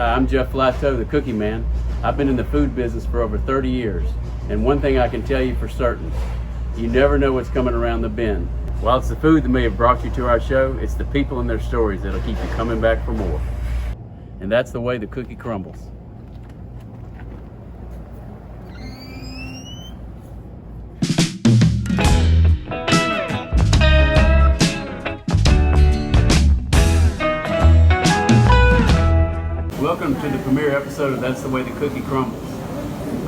Hi, I'm Jeff Flathau, the Cookie Man. I've been in the food business for over 30 years, and one thing I can tell you for certain, you never know what's coming around the bend. While it's the food that may have brought you to our show, it's the people and their stories that'll keep you coming back for more. And that's the way the cookie crumbles. Welcome to the premiere episode of That's the Way the Cookie Crumbles.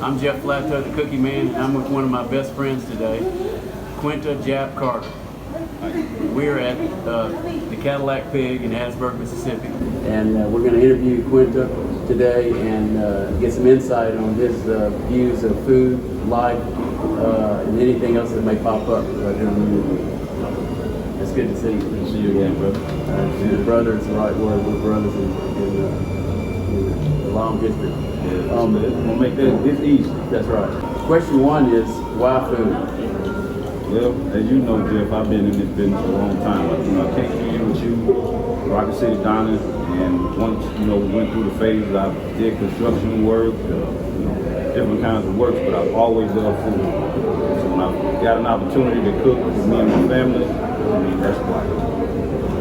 I'm Jeff Flathau, the Cookie Man, and I'm with one of my best friends today, Quinta Jap Carter. We're at the Cadillac Pig in Hattiesburg, Mississippi. And we're going to interview Quinta today and get some insight on his views of food, life, and anything else that may pop up during the interview. It's good to see you. Good to see you again, brother. Brother is the right word. We're brothers in a long history. Yeah, we'll make this easy. That's right. Question one is, why food? Well, as you know, Jeff, I've been in this business for a long time. I came in with you, Rocket City Diner, and once, we went through the phases. I did construction work, different kinds of work, but I've always loved food. So when I got an opportunity to cook for me and my family, that's why.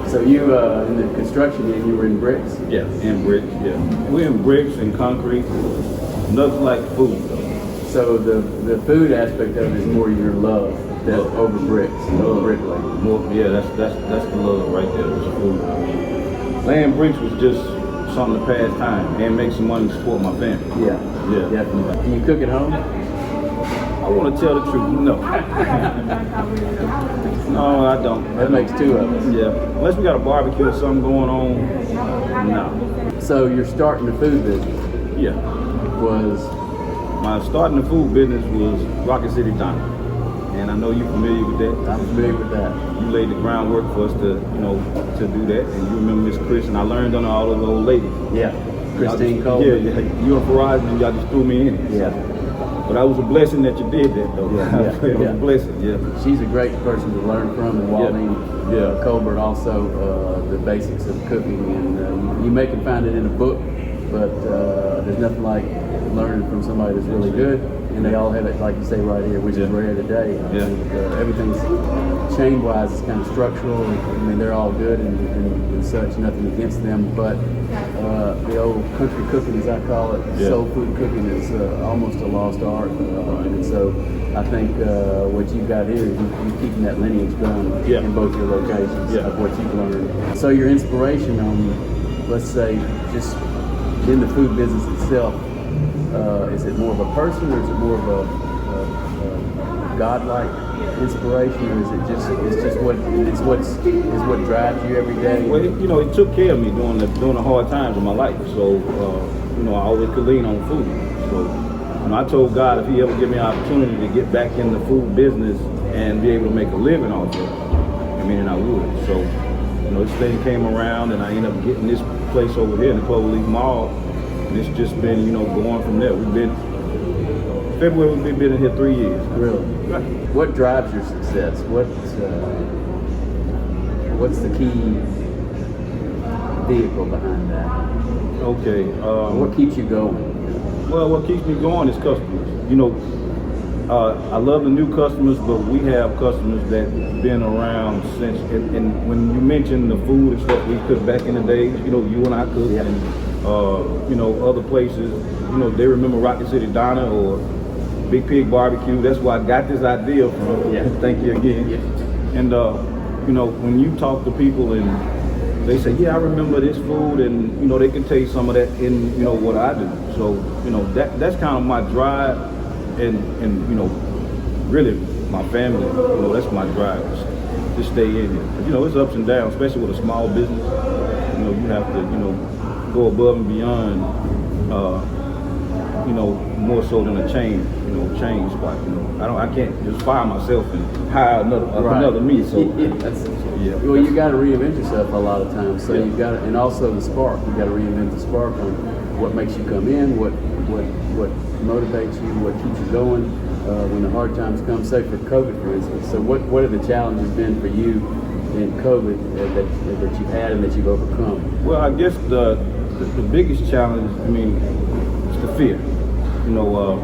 So you, in the construction, you were in bricks? Yeah, in bricks, yeah. We're in bricks and concrete, nothing like food. So the food aspect of it is more your love over bricks, over bricklaying. Yeah, that's the love right there, is food. Laying bricks was just something to pass time and make some money to support my family. Yeah, definitely. Can you cook at home? I want to tell the truth, no. No, I don't. That makes two of us. Yeah, unless we got a barbecue or something going on, no. So you're starting the food business? Yeah. My starting the food business was Rocket City Diner. And I know you're familiar with that. I'm familiar with that. You laid the groundwork for us to do that. And you remember Miss Chris, and I learned under all those old ladies. Yeah. Christine Cole. Yeah. You and Verizon, y'all just threw me in it. Yeah. But that was a blessing that you did that, though. It was a blessing, yeah. She's a great person to learn from, and Waldine Colbert also, the basics of cooking. And you may can find it in a book, but there's nothing like learning from somebody that's really good. And they all have it, like you say, right here, which is rare today. I think everything's chain-wise is kind of structural. I mean, they're all good and such, nothing against them. But the old country cooking, as I call it, soul food cooking, is almost a lost art. And so I think what you've got here is you're keeping that lineage going in both your locations of what you've learned. So your inspiration on, let's say, just in the food business itself, is it more of a person, or is it more of a godlike inspiration, or is it what drives you every day? Well, it took care of me during the hard times of my life. So I always could lean on food. So I told God if He ever give me an opportunity to get back in the food business and be able to make a living off it, and I would. So this thing came around, and I ended up getting this place over here in the Cloverleaf Mall. And it's just been, going from there. February we've been in here 3 years. Really? Right. What drives your success? What's the key vehicle behind that? Okay. What keeps you going? Well, what keeps me going is customers. I love the new customers, but we have customers that been around since. And when you mention the food and stuff we cooked back in the days, you and I cooked. Yeah. And other places, they remember Rocket City Diner or Big Pig BBQ. That's where I got this idea from. Yeah. Thank you again. Yeah. And when you talk to people and they say, yeah, I remember this food, and they can taste some of that in what I do. So that's kind of my drive, and really my family. That's my drive to stay in it. But, it's ups and downs, especially with a small business. You have to go above and beyond, more so than a chain spot. I can't just fire myself and hire another me. So well, you got to reinvent yourself a lot of times. So you've got to, and also the spark. You got to reinvent the spark on what makes you come in, what motivates you, what keeps you going when the hard times come. Say for COVID, for instance. So what have the challenges been for you in COVID that you've had and that you've overcome? Well, I guess the the biggest challenge, I mean, is the fear. You know,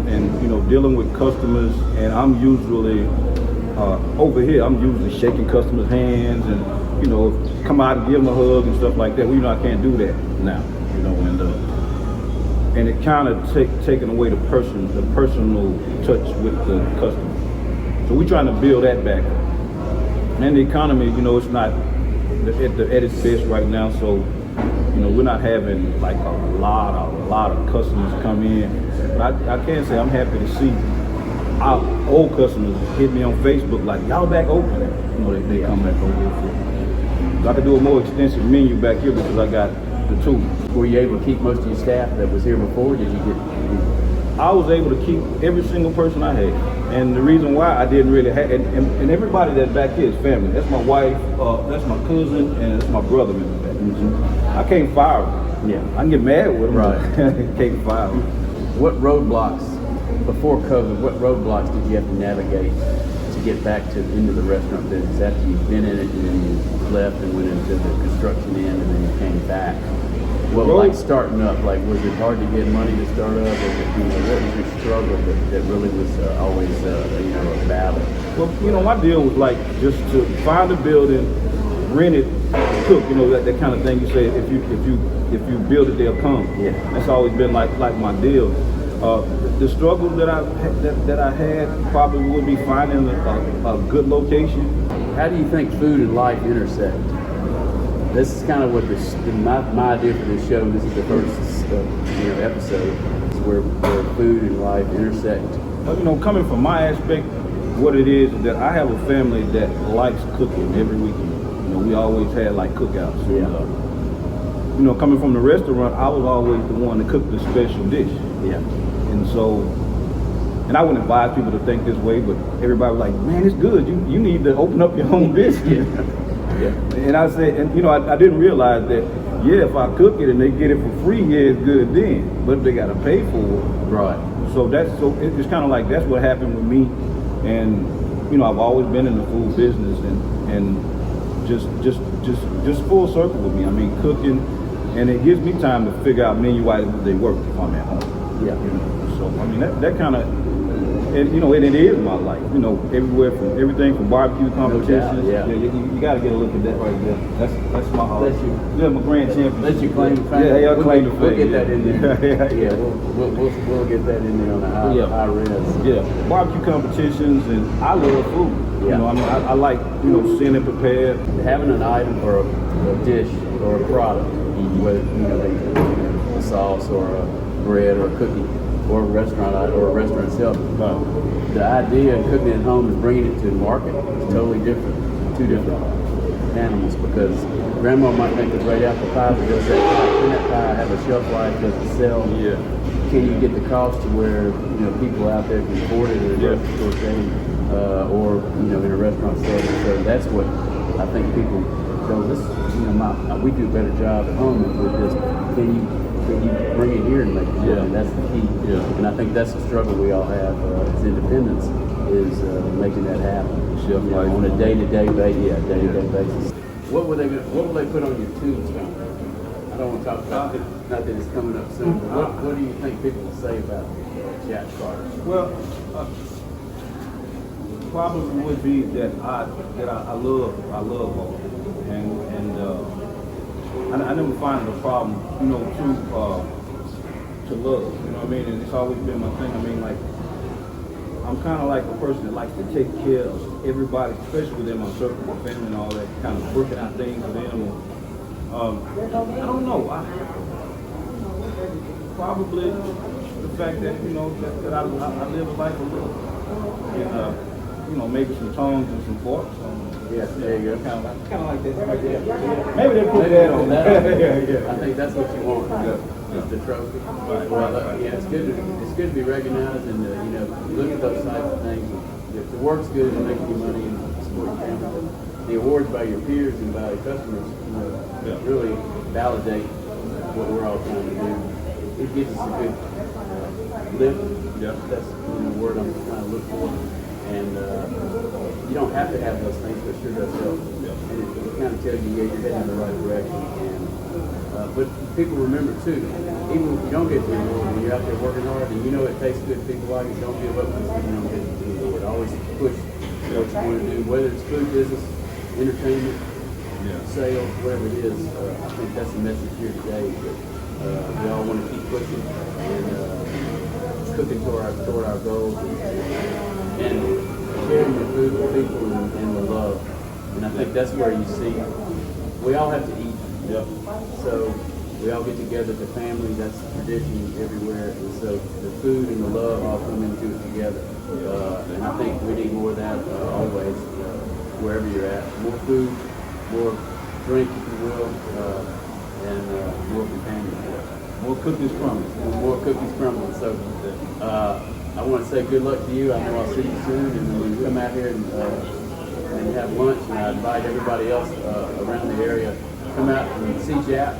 and you know, dealing with customers, and I'm usually over here. I'm usually shaking customers' hands, and you know, come out and give them a hug and stuff like that. Well, you know, I can't do that now. You know, and it kind of taking away the personal touch with the customer. So we're trying to build that back. And the economy, you know, it's not at its best right now. So, you know, we're not having like a lot of customers come in. But I can say I'm happy to see our old customers hit me on Facebook like, y'all back open. You know, they come back over here. So I could do a more extensive menu back here because I got the tools. Were you able to keep most of your staff that was here before? Did you get? I was able to keep every single person I had, and the reason why I didn't really have, and everybody that's back here is family. That's my wife, that's my cousin, and that's my brother in the back. Mm-hmm. I can't fire them. Yeah, I can get mad with them. Right. Can't fire them. What roadblocks before COVID? What roadblocks did you have to navigate to get back into the restaurant business after you've been in it and then you left and went into the construction end and then you came back? Well, like starting up, like was it hard to get money to start up? Or what was your struggle that really was always a battle? Well, you know, my deal was like just to find a building, rent it, cook. You know, that kind of thing. You say if you build it, they'll come. Yeah, that's always been like my deal. The struggle that I had probably would be finding a good location. How do you think food and life intersect? This is kind of what my idea for this show. This is the first episode, is where food and life intersect. You know, coming from my aspect, what it is that I have a family that likes cooking every weekend. You know, we always had like cookouts. Yeah. You know, coming from the restaurant, I was always the one to cook the special dish. Yeah. And so, and I wouldn't advise people to think this way, but everybody was like, man, it's good. You need to open up your own business. Yeah. And I said, and you know, I didn't realize that, yeah, if I cook it and they get it for free, yeah, it's good then. But they got to pay for it. Right. So it's kind of like that's what happened with me. And, you know, I've always been in the food business and just full circle with me. I mean, cooking, and it gives me time to figure out menu items they work if I'm at home. Yeah. You know, so I mean that kind of, and you know, and it is my life. You know, everything from barbecue competitions. Yeah. You got to get a look at that right there. That's my heart. Yeah, my grand champion. Let you claim to fame. Yeah, I'll claim to fame. We'll get that in there. Yeah. We'll get that in there on the high res. Yeah, barbecue competitions, and I love food. Yeah. You know, I mean, I like, you know, seeing it prepared. Having an item or a dish or a product, whether a sauce or a bread or a cookie or a restaurant item or a restaurant itself. The idea of cooking at home and bringing it to the market is totally different. Two different animals, because grandma might make a great apple pie, but does that pie have a shelf life? Does it sell? Yeah. Can you get the cost to where people out there can afford it at a grocery store setting, or in a restaurant setting? So that's what I think people go. This, we do a better job at home with this. Can you bring it here and make it work? And that's the key. Yeah. And I think that's the struggle we all have as independents, is making that happen on a day-to-day basis. What will they put on your tombstone? I don't want to talk about it. Not that it's coming up soon. But what do you think people will say about Jack Carter? Well, probably would be that I love all, and I never find it a problem, to love. You know what I mean? And it's always been my thing. I mean, like, I'm kind of like a person that likes to take care of everybody, especially within my circle, my family and all that, kind of working out things with them. I don't know. Probably the fact that, that I live a life of love. And, maybe some tongues and some forks. Yeah, there you go. Kind of like that right there. Maybe they put that on. I think that's what you want. Just the trophy. Well, it's good to be recognized, and look at those types of things. If the work's good and making you money and supporting family, the awards by your peers and by your customers, really validate what we're all trying to do. It gives us a good lift. Yeah. That's the word I'm trying to look for. And you don't have to have those things, but it sure does help. And it kind of tells you, you're heading in the right direction. And But people remember too, even if you don't get the reward, when you're out there working hard and you know it tastes good, people like it, don't give up because you don't get the reward. Always push what you want to do, whether it's food business, entertainment, sales, whatever it is. I think that's the message here today. That we all want to keep pushing and cooking toward our goals and sharing the food with people and the love. And I think that's where you see we all have to eat. Yep. So we all get together as a family. That's tradition everywhere. And so the food and the love all come into it together. And I think we need more of that always, wherever you're at. More food, more drink, if you will, and more companionship. More cookies crumbles. More cookies crumbling. So I want to say good luck to you. I know I'll see you soon. And when you come out here and have lunch, and I invite everybody else around the area, come out and see Jap.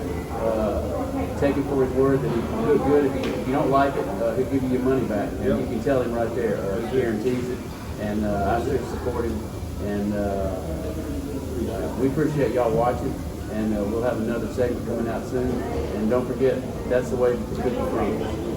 Take him for his word that he can do good. If you don't like it, he'll give you your money back. And you can tell him right there. He guarantees it. And I should support him. And we appreciate y'all watching. And we'll have another segment coming out soon. And don't forget, that's the way to cook the Crumbles.